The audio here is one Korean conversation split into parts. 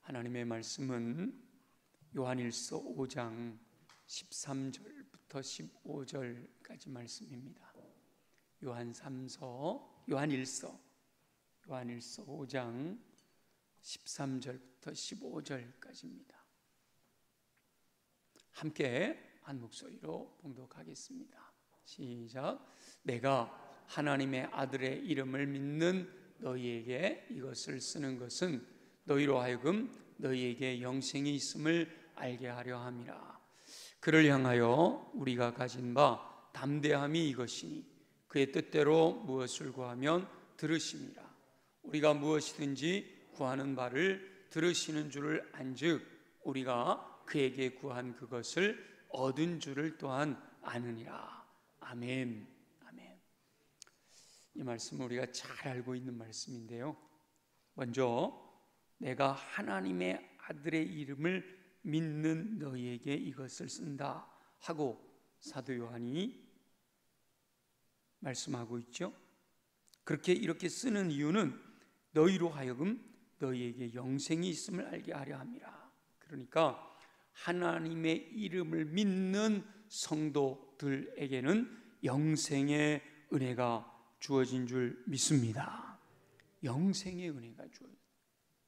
하나님의 말씀은 요한일서 5장 13절부터 15절까지 말씀입니다. 요한일서 5장 13절부터 15절까지입니다. 함께 한 목소리로 봉독하겠습니다. 시작. 내가 하나님의 아들의 이름을 믿는 너희에게 이것을 쓰는 것은 너희로 하여금 너희에게 영생이 있음을 알게 하려 함이라. 그를 향하여 우리가 가진 바 담대함이 이것이니 그의 뜻대로 무엇을 구하면 들으심이라. 우리가 무엇이든지 구하는 바를 들으시는 줄을 안즉 우리가 그에게 구한 그것을 얻은 줄을 또한 아느니라. 아멘. 아멘. 이 말씀은 우리가 잘 알고 있는 말씀인데요, 먼저 내가 하나님의 아들의 이름을 믿는 너희에게 이것을 쓴다 하고 사도 요한이 말씀하고 있죠. 이렇게 쓰는 이유는 너희로 하여금 너희에게 영생이 있음을 알게 하려 함이라. 그러니까 하나님의 이름을 믿는 성도들에게는 영생의 은혜가 주어진 줄 믿습니다. 영생의 은혜가 주어진.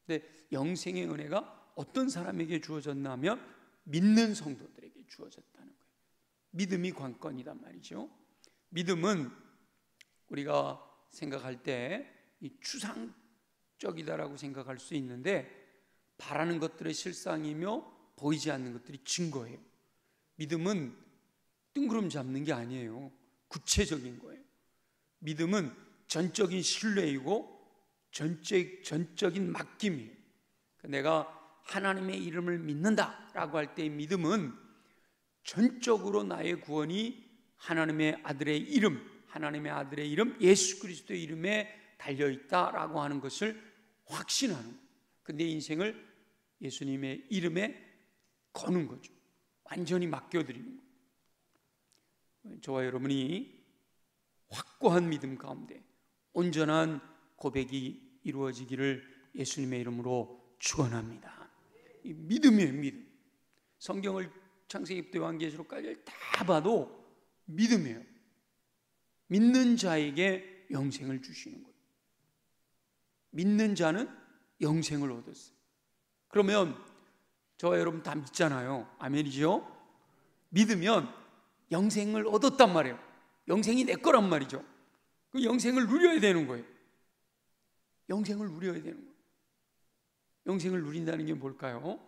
근데 영생의 은혜가 어떤 사람에게 주어졌나 하면 믿는 성도들에게 주어졌다는 거예요. 믿음이 관건이란 말이죠. 믿음은 우리가 생각할 때 이 추상적이다라고 생각할 수 있는데 바라는 것들의 실상이며 보이지 않는 것들이 증거예요. 믿음은 뜬구름 잡는 게 아니에요. 구체적인 거예요. 믿음은 전적인 신뢰이고 전적인 맡김이에요. 내가 하나님의 이름을 믿는다라고 할 때의 믿음은 전적으로 나의 구원이 하나님의 아들의 이름 예수 그리스도의 이름에 달려있다라고 하는 것을 확신하는 거예요. 내 인생을 예수님의 이름에 거는 거죠. 완전히 맡겨드리는 거예요. 저와 여러분이 확고한 믿음 가운데 온전한 고백이 이루어지기를 예수님의 이름으로 축원합니다. 이 믿음이에요, 믿음. 성경을 창세기부터 요한계시록까지 다 봐도 믿음이에요. 믿는 자에게 영생을 주시는 거예요. 믿는 자는 영생을 얻었어요. 그러면 저와 여러분 다 믿잖아요. 아멘이죠? 믿으면 영생을 얻었단 말이에요. 영생이 내 거란 말이죠. 그 영생을 누려야 되는 거예요. 영생을 누려야 되는 거예요. 영생을 누린다는 게 뭘까요?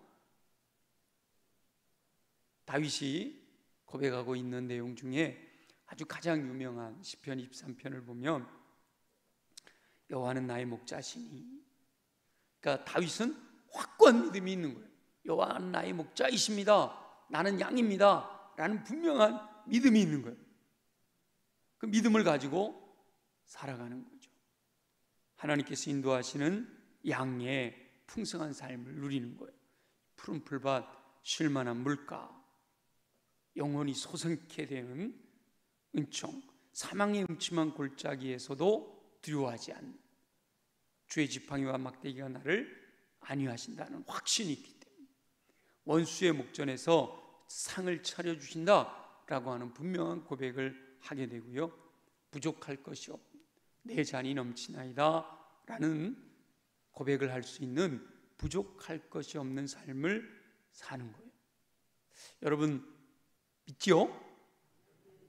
다윗이 고백하고 있는 내용 중에 아주 가장 유명한 시편 23편을 보면 여호와는 나의 목자시니, 그러니까 다윗은 확고한 믿음이 있는 거예요. 여호와는 나의 목자이십니다. 나는 양입니다. 라는 분명한 믿음이 있는 거예요. 그 믿음을 가지고 살아가는 거죠. 하나님께서 인도하시는 양의 풍성한 삶을 누리는 거예요. 푸른 풀밭, 쉴만한 물가, 영혼이 솟게 되는 은총, 사망의 음침한 골짜기에서도 두려워하지 않는, 주의 지팡이와 막대기가 나를 안위하신다는 확신이 있기 때문에 원수의 목전에서 상을 차려주신다라고 하는 분명한 고백을 하게 되고요, 부족할 것이 없는 내 잔이 넘치나이다 라는 고백을 할 수 있는 부족할 것이 없는 삶을 사는 거예요. 여러분 믿지요?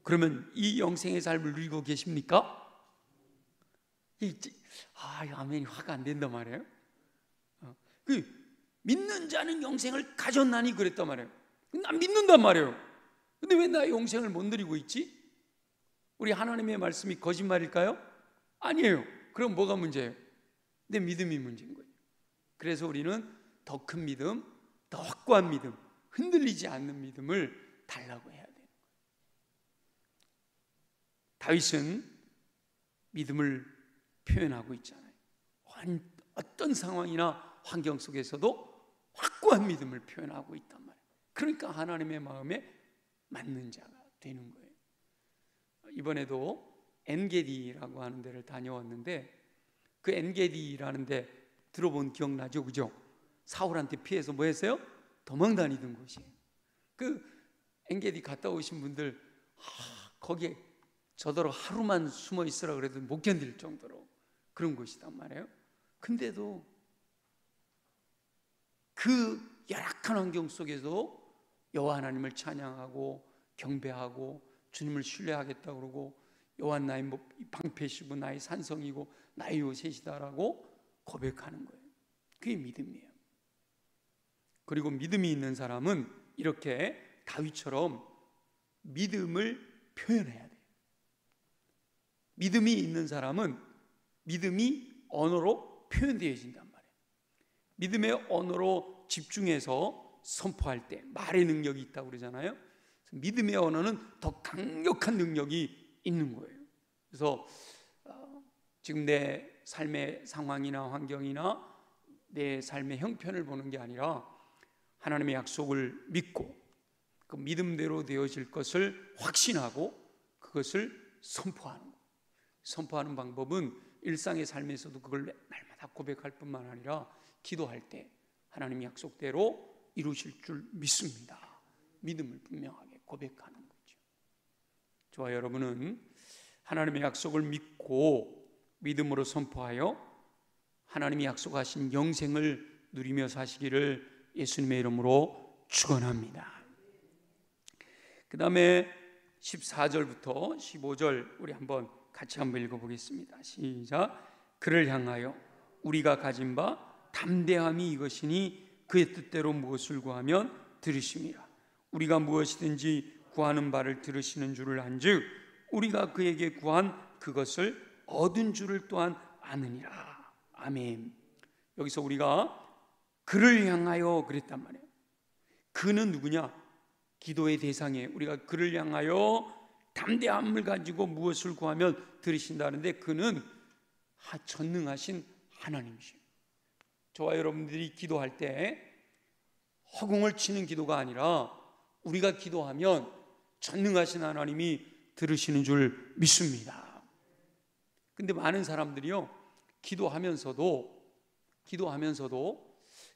그러면 이 영생의 삶을 누리고 계십니까? 아멘이 화가 안 된단 말이에요. 믿는 자는 영생을 가졌나니 그랬단 말이에요. 난 믿는단 말이에요. 근데 왜 나 영생을 못 누리고 있지? 우리 하나님의 말씀이 거짓말일까요? 아니에요. 그럼 뭐가 문제예요? 내 믿음이 문제인 거예요. 그래서 우리는 더 큰 믿음, 더 확고한 믿음, 흔들리지 않는 믿음을 달라고 해야 돼요. 다윗은 믿음을 표현하고 있잖아요. 어떤 상황이나 환경 속에서도 확고한 믿음을 표현하고 있단 말이에요. 그러니까 하나님의 마음에 맞는 자가 되는 거예요. 이번에도 엔게디라고 하는 데를 다녀왔는데 그 엔게디라는 데 들어본 기억나죠? 그죠? 사울한테 피해서 뭐 했어요? 도망 다니던 곳이에요. 그 엔게디 갔다 오신 분들 거기에 저더러 하루만 숨어 있으라 그래도 못 견딜 정도로 그런 곳이단 말이에요. 근데도 그 열악한 환경 속에서 여호와 하나님을 찬양하고 경배하고 주님을 신뢰하겠다고 그러고 여호와 나의 방패시고 나의 산성이고 나의 요새시다라고 고백하는 거예요. 그게 믿음이에요. 그리고 믿음이 있는 사람은 이렇게 다윗처럼 믿음을 표현해야 돼요. 믿음이 있는 사람은 믿음이 언어로 표현되어진단 말이에요. 믿음의 언어로 집중해서 선포할 때 말의 능력이 있다고 그러잖아요. 믿음의 언어는 더 강력한 능력이 있는 거예요. 그래서 지금 내 삶의 상황이나 환경이나 내 삶의 형편을 보는 게 아니라 하나님의 약속을 믿고 그 믿음대로 되어질 것을 확신하고 그것을 선포하는 거예요. 선포하는 방법은 일상의 삶에서도 그걸 날마다 고백할 뿐만 아니라 기도할 때 하나님 약속대로 이루실 줄 믿습니다. 믿음을 분명하게 고백하는 거죠. 저와 여러분은 하나님의 약속을 믿고 믿음으로 선포하여 하나님이 약속하신 영생을 누리며 사시기를 예수님의 이름으로 축원합니다. 그 다음에 14절부터 15절 우리 같이 한번 읽어보겠습니다. 시작. 그를 향하여 우리가 가진 바 담대함이 이것이니 그의 뜻대로 무엇을 구하면 들으심이라. 우리가 무엇이든지 구하는 바를 들으시는 줄을 안즉 우리가 그에게 구한 그것을 얻은 줄을 또한 아느니라. 아멘. 여기서 우리가 그를 향하여 그랬단 말이에요. 그는 누구냐? 기도의 대상이에요. 우리가 그를 향하여 담대함을 가지고 무엇을 구하면 들으신다는데 그는 전능하신 하나님이시죠. 저와 여러분들이 기도할 때 허공을 치는 기도가 아니라 우리가 기도하면 전능하신 하나님이 들으시는 줄 믿습니다. 근데 많은 사람들이요, 기도하면서도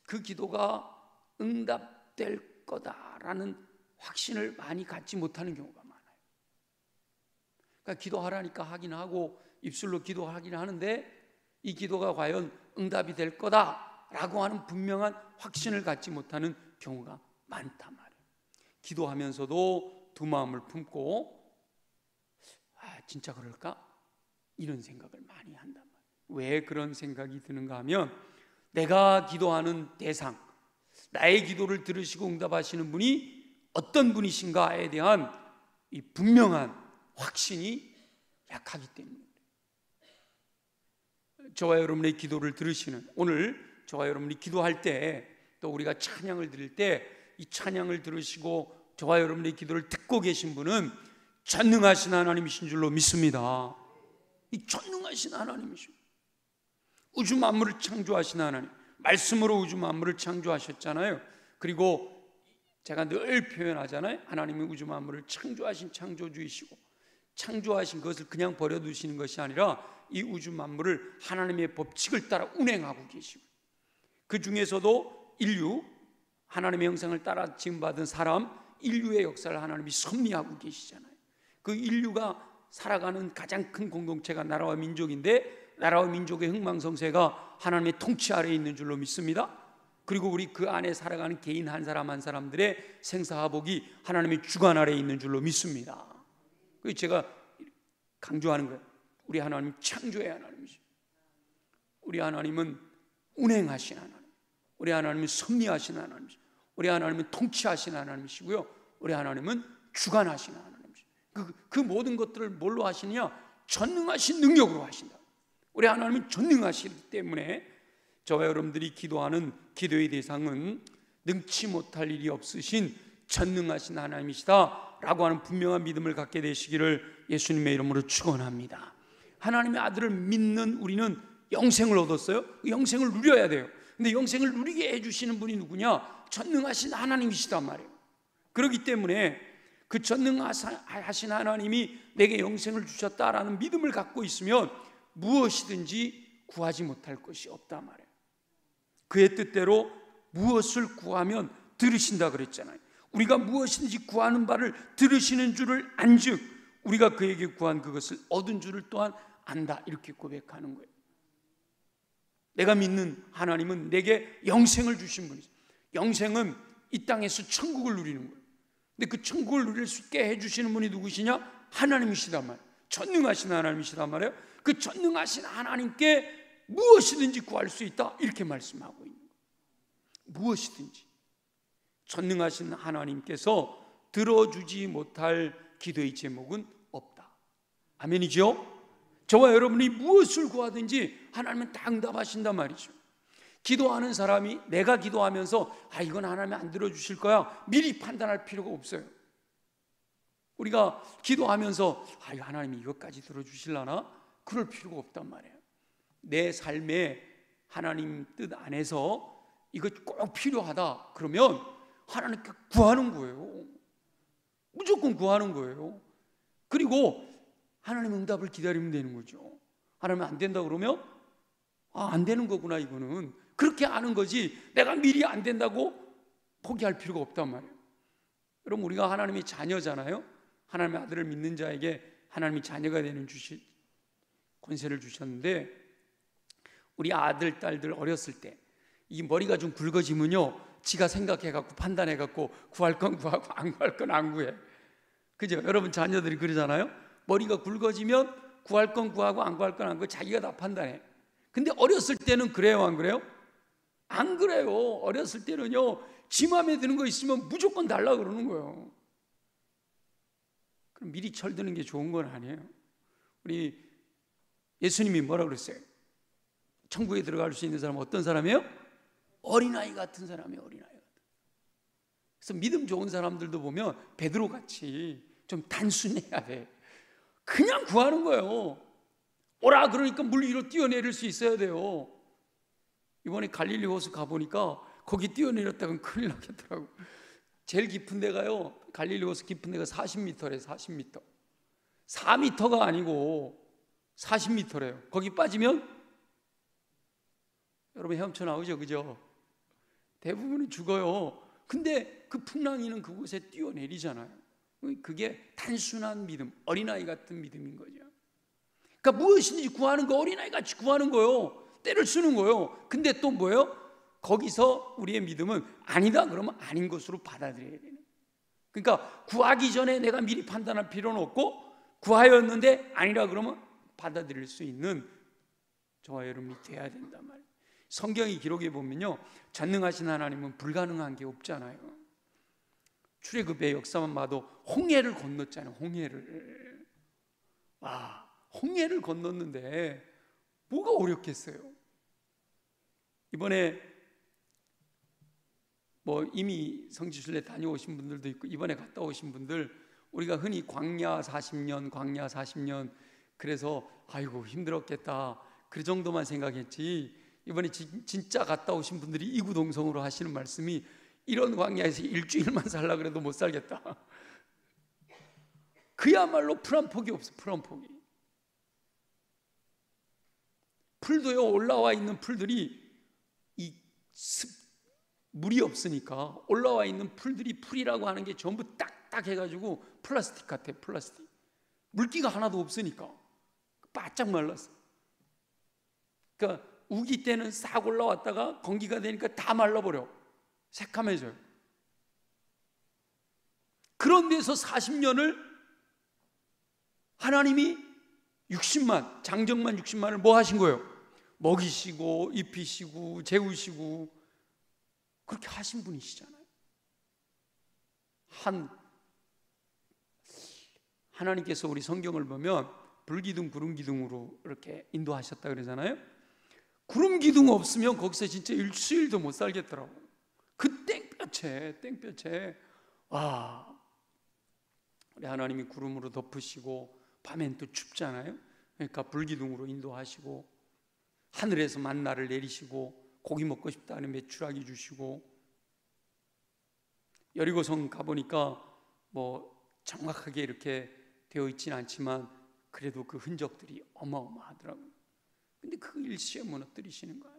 그 기도가 응답될 거다라는 확신을 많이 갖지 못하는 경우가 많아요. 그러니까 기도하라니까 하긴 하고 입술로 기도하긴 하는데 이 기도가 과연 응답이 될 거다라고 하는 분명한 확신을 갖지 못하는 경우가 많단 말이에요. 기도하면서도 두 마음을 품고 진짜 그럴까? 이런 생각을 많이 한단 말이에요. 왜 그런 생각이 드는가 하면 내가 기도하는 대상, 나의 기도를 들으시고 응답하시는 분이 어떤 분이신가에 대한 이 분명한 확신이 약하기 때문입니다. 저와 여러분의 기도를 들으시는, 오늘 저와 여러분이 기도할 때 또 우리가 찬양을 드릴 때 이 찬양을 들으시고 저와 여러분의 기도를 듣고 계신 분은 전능하신 하나님이신 줄로 믿습니다. 이 전능하신 하나님이시죠. 우주 만물을 창조하신 하나님, 말씀으로 우주 만물을 창조하셨잖아요. 그리고 제가 늘 표현하잖아요. 하나님이 우주 만물을 창조하신 창조주이시고 창조하신 것을 그냥 버려두시는 것이 아니라 이 우주 만물을 하나님의 법칙을 따라 운행하고 계시고 그 중에서도 인류, 하나님의 형상을 따라 지음받은 사람, 인류의 역사를 하나님이 섭리하고 계시잖아요. 그 인류가 살아가는 가장 큰 공동체가 나라와 민족인데 나라와 민족의 흥망성쇠가 하나님의 통치 아래에 있는 줄로 믿습니다. 그리고 우리 그 안에 살아가는 개인 한 사람 한 사람들의 생사화복이 하나님의 주관 아래에 있는 줄로 믿습니다. 그래서 제가 강조하는 거예요. 우리 하나님 창조의 하나님이시죠. 우리 하나님은 운행하신 하나님, 우리 하나님은 섭리하신 하나님이시죠. 우리 하나님은 통치하신 하나님이시고요, 우리 하나님은 주관하신 하나님이시죠. 그 모든 것들을 뭘로 하시느냐? 전능하신 능력으로 하신다. 우리 하나님은 전능하시기 때문에 저와 여러분들이 기도하는 기도의 대상은 능치 못할 일이 없으신 전능하신 하나님이시다 라고 하는 분명한 믿음을 갖게 되시기를 예수님의 이름으로 축원합니다. 하나님의 아들을 믿는 우리는 영생을 얻었어요. 영생을 누려야 돼요. 근데 영생을 누리게 해주시는 분이 누구냐? 전능하신 하나님이시단 말이에요. 그렇기 때문에 그 전능하신 하나님이 내게 영생을 주셨다라는 믿음을 갖고 있으면 무엇이든지 구하지 못할 것이 없단 말이에요. 그의 뜻대로 무엇을 구하면 들으신다 그랬잖아요. 우리가 무엇이든지 구하는 바를 들으시는 줄을 안즉 우리가 그에게 구한 그것을 얻은 줄을 또한 안다, 이렇게 고백하는 거예요. 내가 믿는 하나님은 내게 영생을 주신 분이죠. 영생은 이 땅에서 천국을 누리는 거예요. 근데 그 천국을 누릴 수 있게 해주시는 분이 누구시냐? 하나님이시단 말이에요. 전능하신 하나님이시단 말이에요. 그 전능하신 하나님께 무엇이든지 구할 수 있다, 이렇게 말씀하고 있는 거예요. 무엇이든지. 전능하신 하나님께서 들어주지 못할 기도의 제목은 없다. 아멘이죠? 저와 여러분이 무엇을 구하든지 하나님은 다 응답하신단 말이죠. 기도하는 사람이 내가 기도하면서 이건 하나님이 안 들어주실 거야, 미리 판단할 필요가 없어요. 우리가 기도하면서 하나님이 이것까지 들어주실라나? 그럴 필요가 없단 말이에요. 내 삶에 하나님 뜻 안에서 이거 꼭 필요하다 그러면 하나님께 구하는 거예요. 무조건 구하는 거예요. 그리고 하나님 응답을 기다리면 되는 거죠. 하나님 안 된다 그러면 안 되는 거구나, 이거는. 그렇게 아는 거지 내가 미리 안 된다고 포기할 필요가 없단 말이에요. 여러분, 우리가 하나님의 자녀잖아요. 하나님의 아들을 믿는 자에게 하나님이 자녀가 되는 권세를 주셨는데, 우리 아들, 딸들 어렸을 때 이 머리가 좀 굵어지면요, 지가 생각해갖고 판단해갖고 구할 건 구하고 안 구할 건 안 구해. 그죠? 여러분 자녀들이 그러잖아요. 머리가 굵어지면 구할 건 구하고 안 구할 건 안 구해. 자기가 다 판단해. 근데 어렸을 때는 그래요, 안 그래요? 안 그래요. 어렸을 때는요, 지 마음에 드는 거 있으면 무조건 달라 그러는 거예요. 그럼 미리 철드는 게 좋은 건 아니에요. 우리 예수님이 뭐라 그랬어요? 천국에 들어갈 수 있는 사람은 어떤 사람이에요? 어린아이 같은 사람이에요. 어린아이 같은. 그래서 믿음 좋은 사람들도 보면 베드로 같이 좀 단순해야 돼. 그냥 구하는 거예요. 오라 그러니까 물 위로 뛰어내릴 수 있어야 돼요. 이번에 갈릴리 호수 가보니까 거기 뛰어내렸다간 큰일 나겠더라고. 제일 깊은 데가요, 갈릴리 호수 깊은 데가 40m래. 40m. 4m가 아니고 40m래요. 거기 빠지면 여러분 헤엄쳐 나오죠, 그죠? 대부분은 죽어요. 근데 그 풍랑이는 그곳에 뛰어내리잖아요. 그게 단순한 믿음, 어린아이 같은 믿음인 거죠. 그러니까 무엇인지 구하는 거 어린아이 같이 구하는 거예요. 때를 쓰는 거예요. 근데 또 뭐예요? 거기서 우리의 믿음은 아니다 그러면 아닌 것으로 받아들여야 되는. 그러니까 구하기 전에 내가 미리 판단할 필요는 없고, 구하였는데 아니라 그러면 받아들일 수 있는 저와 여러분이 돼야 된단 말이에요. 성경의 기록에 보면요, 전능하신 하나님은 불가능한 게 없잖아요. 출애굽의 역사만 봐도 홍해를 건넜잖아요. 홍해를. 홍해를 건넜는데 뭐가 어렵겠어요? 이번에 이미 성지순례 다녀오신 분들도 있고, 이번에 갔다 오신 분들, 우리가 흔히 광야 40년 그래서 아이고 힘들었겠다 그 정도만 생각했지, 이번에 진짜 갔다 오신 분들이 이구동성으로 하시는 말씀이 이런 광야에서 일주일만 살라 그래도 못 살겠다. 그야말로 풀 한 폭이 없어. 풀 한 폭이. 풀도요, 올라와 있는 풀들이 물이 없으니까 올라와 있는 풀들이, 풀이라고 하는 게 전부 딱딱 해가지고 플라스틱 같아. 플라스틱. 물기가 하나도 없으니까 바짝 말랐어. 그러니까 우기 때는 싹 올라왔다가 건기가 되니까 다 말라버려. 새카매져요. 그런 데서 40년을 하나님이 장정만 60만을 뭐 하신 거예요? 먹이시고 입히시고 재우시고 그렇게 하신 분이시잖아요. 하나님께서 우리 성경을 보면 불기둥 구름기둥으로 이렇게 인도하셨다 그러잖아요. 구름기둥 없으면 거기서 진짜 일주일도 못 살겠더라고. 그 땡볕에 우리 하나님이 구름으로 덮으시고 밤엔 또 춥잖아요. 그러니까 불기둥으로 인도하시고, 하늘에서 만나를 내리시고, 고기 먹고 싶다 하는 메추라기 주시고, 여리고성 가보니까 정확하게 이렇게 되어 있지는 않지만 그래도 그 흔적들이 어마어마하더라고요. 근데 그 일시에 무너뜨리시는 거예요.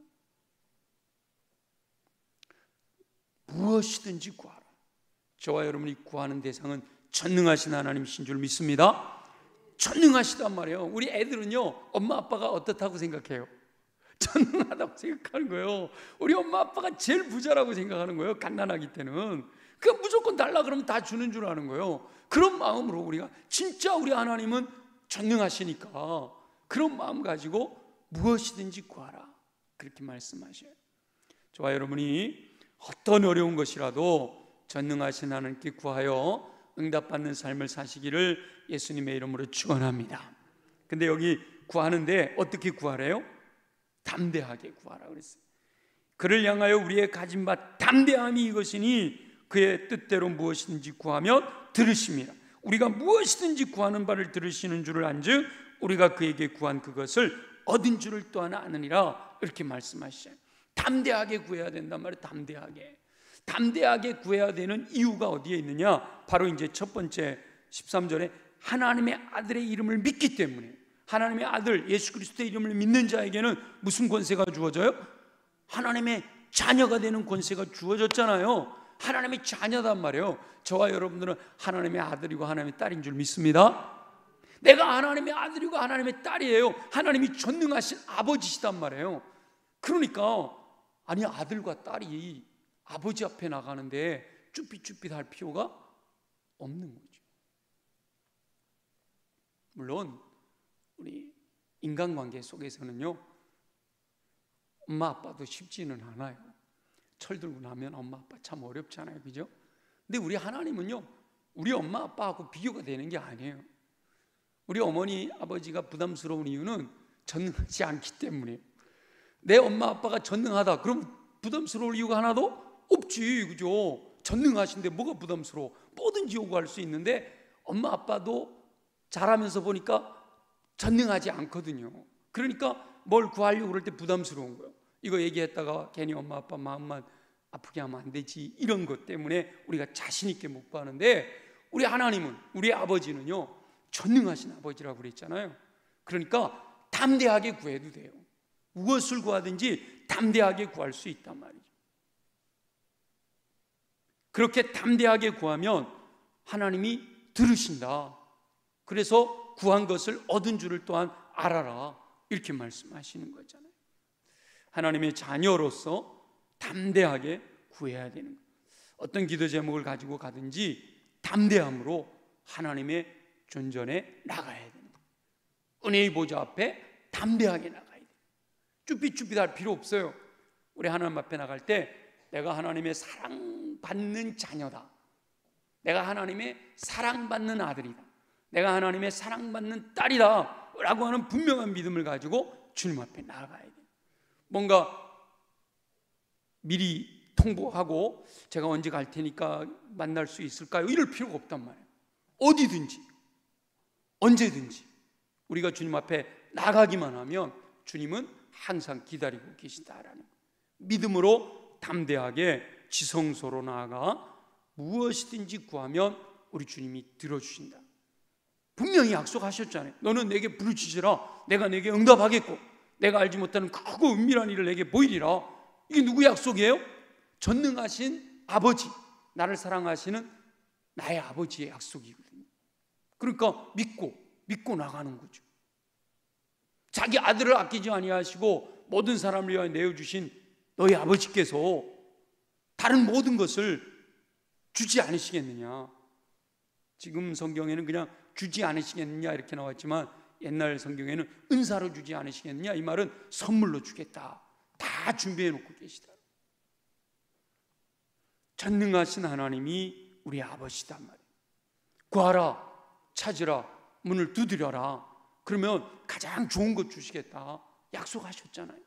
무엇이든지 구하라. 저와 여러분이 구하는 대상은 전능하신 하나님이신 줄 믿습니다. 전능하시단 말이에요. 우리 애들은요, 엄마 아빠가 어떻다고 생각해요? 전능하다고 생각하는 거예요. 우리 엄마 아빠가 제일 부자라고 생각하는 거예요. 갓난아기 때는. 그러니까 무조건 달라 그러면 다 주는 줄 아는 거예요. 그런 마음으로 우리가 진짜 우리 하나님은 전능하시니까 그런 마음 가지고 무엇이든지 구하라, 그렇게 말씀하셔요. 저와 여러분이 어떤 어려운 것이라도 전능하신 하나님께 구하여 응답받는 삶을 사시기를 예수님의 이름으로 축원합니다. 근데 여기 구하는데 어떻게 구하래요? 담대하게 구하라 그랬어요. 그를 향하여 우리의 가진 바 담대함이 이것이니 그의 뜻대로 무엇이든지 구하면 들으심이라. 우리가 무엇이든지 구하는 바를 들으시는 줄을 안즉 우리가 그에게 구한 그것을 얻은 줄을 또한 아느니라, 이렇게 말씀하시죠. 담대하게 구해야 된단 말이에요. 담대하게 구해야 되는 이유가 어디에 있느냐? 바로 이제 첫 번째 13절에 하나님의 아들의 이름을 믿기 때문에, 하나님의 아들 예수 그리스도의 이름을 믿는 자에게는 무슨 권세가 주어져요? 하나님의 자녀가 되는 권세가 주어졌잖아요. 하나님의 자녀단 말이에요. 저와 여러분들은 하나님의 아들이고 하나님의 딸인 줄 믿습니다. 내가 하나님의 아들이고 하나님의 딸이에요. 하나님이 전능하신 아버지시단 말이에요. 그러니까 아니, 아들과 딸이 아버지 앞에 나가는데 쭈삣쭈삣 할 필요가 없는 거죠. 물론 우리 인간관계 속에서는요, 엄마 아빠도 쉽지는 않아요. 철들고 나면 엄마 아빠 참 어렵잖아요, 그죠? 근데 우리 하나님은요, 우리 엄마 아빠하고 비교가 되는 게 아니에요. 우리 어머니 아버지가 부담스러운 이유는 전능하지 않기 때문에. 내 엄마 아빠가 전능하다 그럼 부담스러울 이유가 하나도 없지, 그죠? 전능하신데 뭐가 부담스러워? 뭐든지 요구할 수 있는데 엄마 아빠도 자라면서 보니까 전능하지 않거든요. 그러니까 뭘 구하려고 그럴 때 부담스러운 거예요. 이거 얘기했다가 괜히 엄마 아빠 마음만 아프게 하면 안 되지, 이런 것 때문에 우리가 자신 있게 못 구하는데, 우리 하나님은, 우리 아버지는요 전능하신 아버지라고 그랬잖아요. 그러니까 담대하게 구해도 돼요. 무엇을 구하든지 담대하게 구할 수 있단 말이죠. 그렇게 담대하게 구하면 하나님이 들으신다. 그래서 구한 것을 얻은 줄을 또한 알아라, 이렇게 말씀하시는 거잖아요. 하나님의 자녀로서 담대하게 구해야 되는 거예요. 어떤 기도 제목을 가지고 가든지 담대함으로 하나님의 존전에 나가야 되는 거예요. 은혜의 보좌 앞에 담대하게 나가야 돼요. 쭈삣쭈삣할 필요 없어요. 우리 하나님 앞에 나갈 때 내가 하나님의 사랑받는 자녀다, 내가 하나님의 사랑받는 아들이다, 내가 하나님의 사랑받는 딸이다 라고 하는 분명한 믿음을 가지고 주님 앞에 나아가야 돼요. 뭔가 미리 통보하고 제가 언제 갈 테니까 만날 수 있을까요? 이럴 필요가 없단 말이에요. 어디든지 언제든지 우리가 주님 앞에 나가기만 하면 주님은 항상 기다리고 계신다라는 거예요. 믿음으로 담대하게 지성소로 나아가 무엇이든지 구하면 우리 주님이 들어주신다. 분명히 약속하셨잖아요. 너는 내게 부르짖으라, 내가 내게 응답하겠고 내가 알지 못하는 크고 은밀한 일을 내게 보이리라. 이게 누구 약속이에요? 전능하신 아버지, 나를 사랑하시는 나의 아버지의 약속이거든요. 그러니까 믿고 나가는 거죠. 자기 아들을 아끼지 아니하시고 모든 사람을 위하여 내어주신 너희 아버지께서 다른 모든 것을 주지 않으시겠느냐. 지금 성경에는 그냥 주지 않으시겠느냐 이렇게 나왔지만 옛날 성경에는 은사로 주지 않으시겠느냐, 이 말은 선물로 주겠다, 다 준비해 놓고 계시다. 전능하신 하나님이 우리 아버지단 말이에요. 구하라, 찾으라, 문을 두드려라, 그러면 가장 좋은 것 주시겠다 약속하셨잖아요.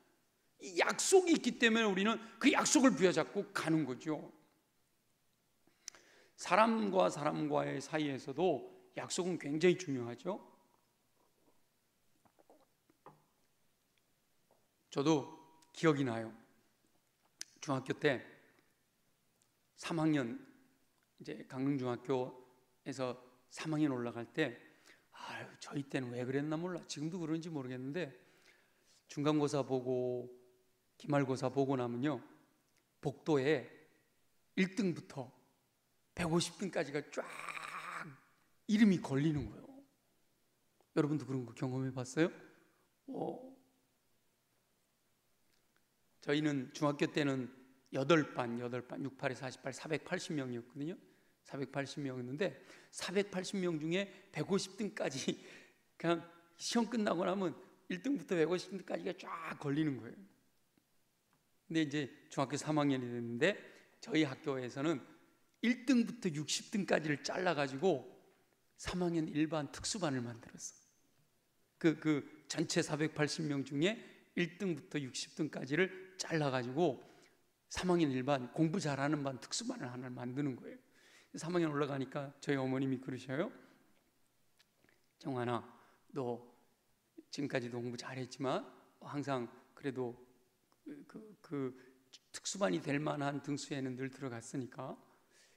이 약속이 있기 때문에 우리는 그 약속을 부여잡고 가는 거죠. 사람과 사람과의 사이에서도 약속은 굉장히 중요하죠. 저도 기억이 나요. 중학교 때 3학년 이제 강릉중학교에서 3학년 올라갈 때, 저희 때는 왜 그랬나 몰라, 지금도 그런지 모르겠는데 중간고사 보고 기말고사 보고 나면요 복도에 1등부터 150등까지가 쫙 이름이 걸리는 거예요. 여러분도 그런 거 경험해 봤어요? 저희는 중학교 때는 8반, 68에 48, 480명이었거든요. 480명이었는데 480명 중에 150등까지 그냥 시험 끝나고 나면 1등부터 150등까지가 쫙 걸리는 거예요. 근데 이제 중학교 3학년이 됐는데 저희 학교에서는 1등부터 60등까지를 잘라가지고 3학년 일반 특수반을 만들었어. 그 전체 480명 중에 1등부터 60등까지를 잘라가지고 3학년 일반 공부 잘하는 반 특수반을 하나 만드는 거예요. 3학년 올라가니까 저희 어머님이 그러셔요. 정환아, 너 지금까지도 공부 잘했지만 항상 그래도 그 특수반이 될 만한 등수에는 늘 들어갔으니까,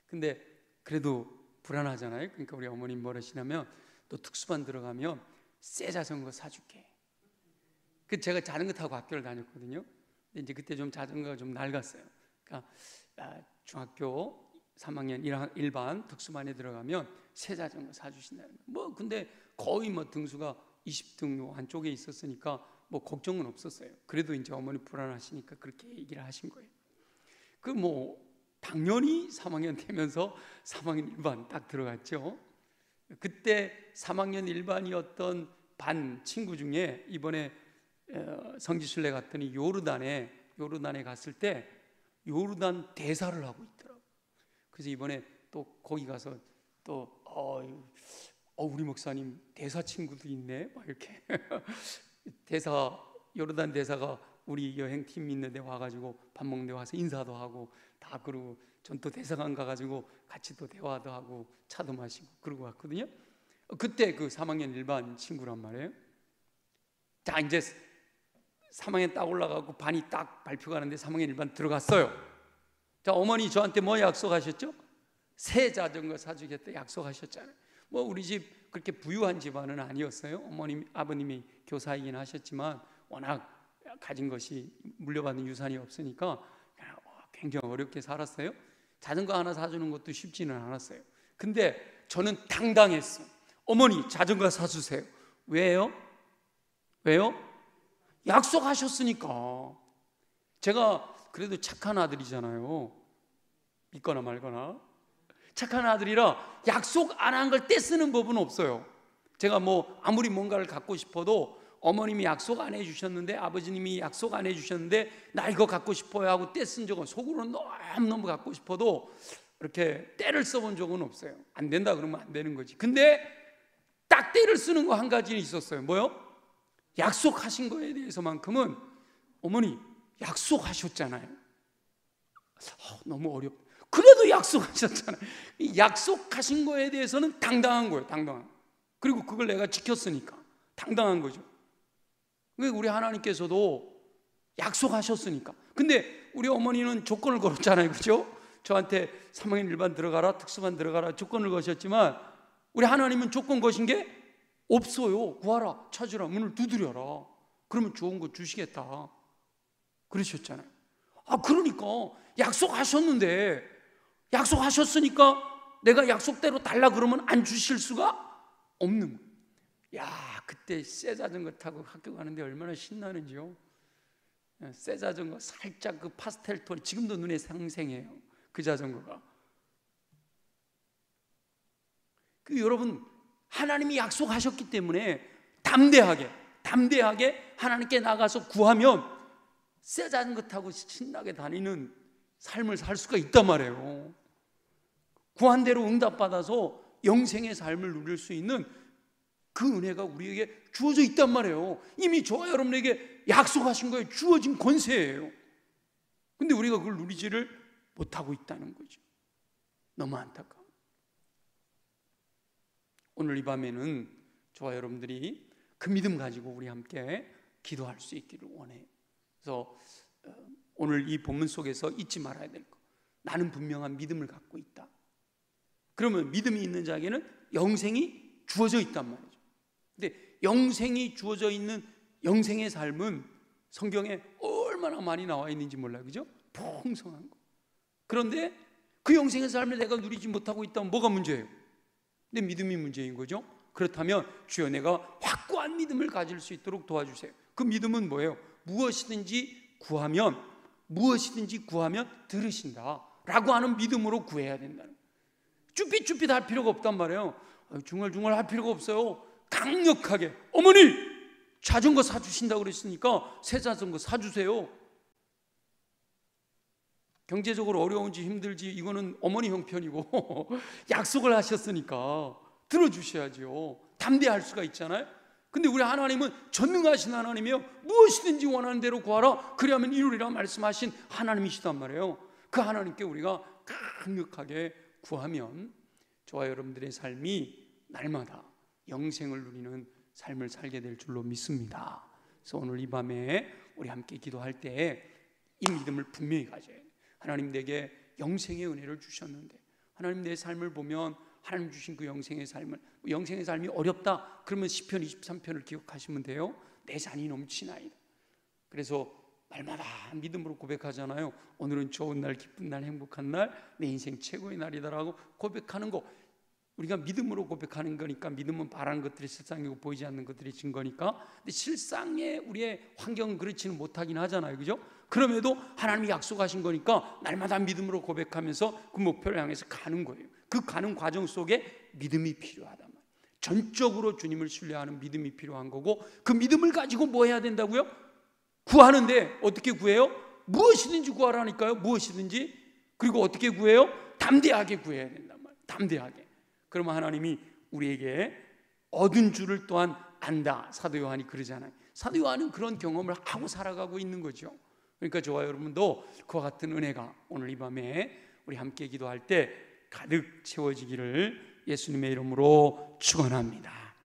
근데 그래도 불안하잖아요. 그러니까 우리 어머님 뭐라 하시냐면, 너 특수반 들어가면 새 자전거 사줄게. 그 제가 자전거 타고 학교를 다녔거든요. 근데 이제 그때 좀 자전거가 좀 낡았어요. 그러니까 중학교 3학년 1반 특수반에 들어가면 새 자전거 사주신다는 거예요. 뭐 근데 거의 뭐 등수가 20등 안쪽에 있었으니까 뭐 걱정은 없었어요. 그래도 이제 어머니 불안하시니까 그렇게 얘기를 하신 거예요. 그 뭐 당연히 3학년 되면서 3학년 1반 딱 들어갔죠. 그때 3학년 1반이었던 반 친구 중에 이번에 성지순례 갔더니 요르단에 갔을 때 요르단 대사를 하고 있더라고요. 그래서 이번에 또 거기 가서 또 우리 목사님 대사 친구도 있네 막 이렇게 요르단 대사가 우리 여행팀 있는데 와가지고 밥 먹는 데 와서 인사도 하고 다 그러고, 전 또 대사관 가가지고 같이 또 대화도 하고 차도 마시고 그러고 왔거든요. 그때 그 3학년 일반 친구란 말이에요. 자, 이제 3학년 딱 올라가고 반이 딱 발표가 하는데 3학년 일반 들어갔어요. 자, 어머니 저한테 뭐 약속하셨죠? 새 자전거 사주겠다 약속하셨잖아요. 뭐 우리 집 그렇게 부유한 집안은 아니었어요. 어머님, 아버님이 교사이긴 하셨지만 워낙 가진 것이 물려받은 유산이 없으니까 굉장히 어렵게 살았어요. 자전거 하나 사주는 것도 쉽지는 않았어요. 근데 저는 당당했어. 어머니 자전거 사주세요. 왜요? 약속하셨으니까. 제가 그래도 착한 아들이잖아요. 믿거나 말거나. 착한 아들이라 약속 안 한 걸 떼쓰는 법은 없어요. 제가 뭐 아무리 뭔가를 갖고 싶어도 어머님이 약속 안 해주셨는데, 아버지님이 약속 안 해주셨는데 나 이거 갖고 싶어요 하고 떼쓴 적은, 속으로는 너무너무 갖고 싶어도 이렇게 떼를 써본 적은 없어요. 안 된다 그러면 안 되는 거지. 근데 딱 떼를 쓰는 거 한 가지는 있었어요. 뭐요? 약속하신 거에 대해서만큼은 어머니 약속하셨잖아요. 너무 어렵다. 그래도 약속하셨잖아요. 약속하신 거에 대해서는 당당한 거예요. 당당한. 그리고 그걸 내가 지켰으니까 당당한 거죠. 우리 하나님께서도 약속하셨으니까. 근데 우리 어머니는 조건을 걸었잖아요. 그렇죠? 저한테 3학년 일반 들어가라, 특수반 들어가라 조건을 거셨지만, 우리 하나님은 조건 거신 게 없어요. 구하라, 찾으라, 문을 두드려라. 그러면 좋은 거 주시겠다 그러셨잖아요. 그러니까 약속하셨는데, 약속하셨으니까 내가 약속대로 달라 그러면 안 주실 수가 없는 거예요. 그때 새 자전거 타고 학교 가는데 얼마나 신나는지요. 새 자전거 살짝 그 파스텔 톤, 지금도 눈에 생생해요. 그 자전거가. 여러분, 하나님이 약속하셨기 때문에 담대하게 하나님께 나가서 구하면 새 자전거 타고 신나게 다니는 삶을 살 수가 있단 말이에요. 구한 대로 응답받아서 영생의 삶을 누릴 수 있는 그 은혜가 우리에게 주어져 있단 말이에요. 이미 저와 여러분에게 약속하신 거예요. 주어진 권세예요. 근데 우리가 그걸 누리지를 못하고 있다는 거죠. 너무 안타까워. 오늘 이 밤에는 저와 여러분들이 그 믿음 가지고 우리 함께 기도할 수 있기를 원해요. 그래서 오늘 이 본문 속에서 잊지 말아야 될 것, 나는 분명한 믿음을 갖고 있다. 그러면 믿음이 있는 자에게는 영생이 주어져 있단 말이죠. 근데 영생이 주어져 있는 영생의 삶은 성경에 얼마나 많이 나와 있는지 몰라요. 그죠? 풍성한 거. 그런데 그 영생의 삶을 내가 누리지 못하고 있다면 뭐가 문제예요? 내 믿음이 문제인 거죠. 그렇다면 주여 내가 확고한 믿음을 가질 수 있도록 도와주세요. 그 믿음은 뭐예요? 무엇이든지 구하면 들으신다 라고 하는 믿음으로 구해야 된다는 거예요. 쭈삣쭈삣 할 필요가 없단 말이에요. 중얼중얼 할 필요가 없어요. 강력하게 어머니 자전거 사주신다고 그랬으니까 새 자전거 사주세요. 경제적으로 어려운지 힘들지 이거는 어머니 형편이고 약속을 하셨으니까 들어주셔야죠. 담대할 수가 있잖아요. 근데 우리 하나님은 전능하신 하나님이에요. 무엇이든지 원하는 대로 구하라 그리하면 이루리라 말씀하신 하나님이시단 말이에요. 그 하나님께 우리가 강력하게 구하면 저와 여러분들의 삶이 날마다 영생을 누리는 삶을 살게 될 줄로 믿습니다. 그래서 오늘 이 밤에 우리 함께 기도할 때 이 믿음을 분명히 가져야 돼요. 하나님 내게 영생의 은혜를 주셨는데 하나님 내 삶을 보면 하나님 주신 그 영생의 삶이 어렵다 그러면 시편 23편을 기억하시면 돼요. 내 잔이 넘치나이다. 그래서 날마다 믿음으로 고백하잖아요. 오늘은 좋은 날, 기쁜 날, 행복한 날, 내 인생 최고의 날이다라고 고백하는 거. 우리가 믿음으로 고백하는 거니까 믿음은 바라는 것들이 실상이고 보이지 않는 것들이 증거니까. 근데 실상의 우리의 환경은 그렇지는 못하긴 하잖아요, 그죠? 그럼에도 하나님이 약속하신 거니까 날마다 믿음으로 고백하면서 그 목표를 향해서 가는 거예요. 그 가는 과정 속에 믿음이 필요하단 말이에요. 전적으로 주님을 신뢰하는 믿음이 필요한 거고 그 믿음을 가지고 뭐 해야 된다고요? 구하는데 어떻게 구해요? 무엇이든지 구하라니까요. 무엇이든지. 그리고 어떻게 구해요? 담대하게 구해야 된단 말이에요. 담대하게. 그러면 하나님이 우리에게 얻은 줄을 또한 안다. 사도 요한이 그러잖아요. 사도 요한은 그런 경험을 하고 살아가고 있는 거죠. 그러니까 저와 여러분도 그와 같은 은혜가 오늘 이 밤에 우리 함께 기도할 때 가득 채워지기를 예수님의 이름으로 축원합니다.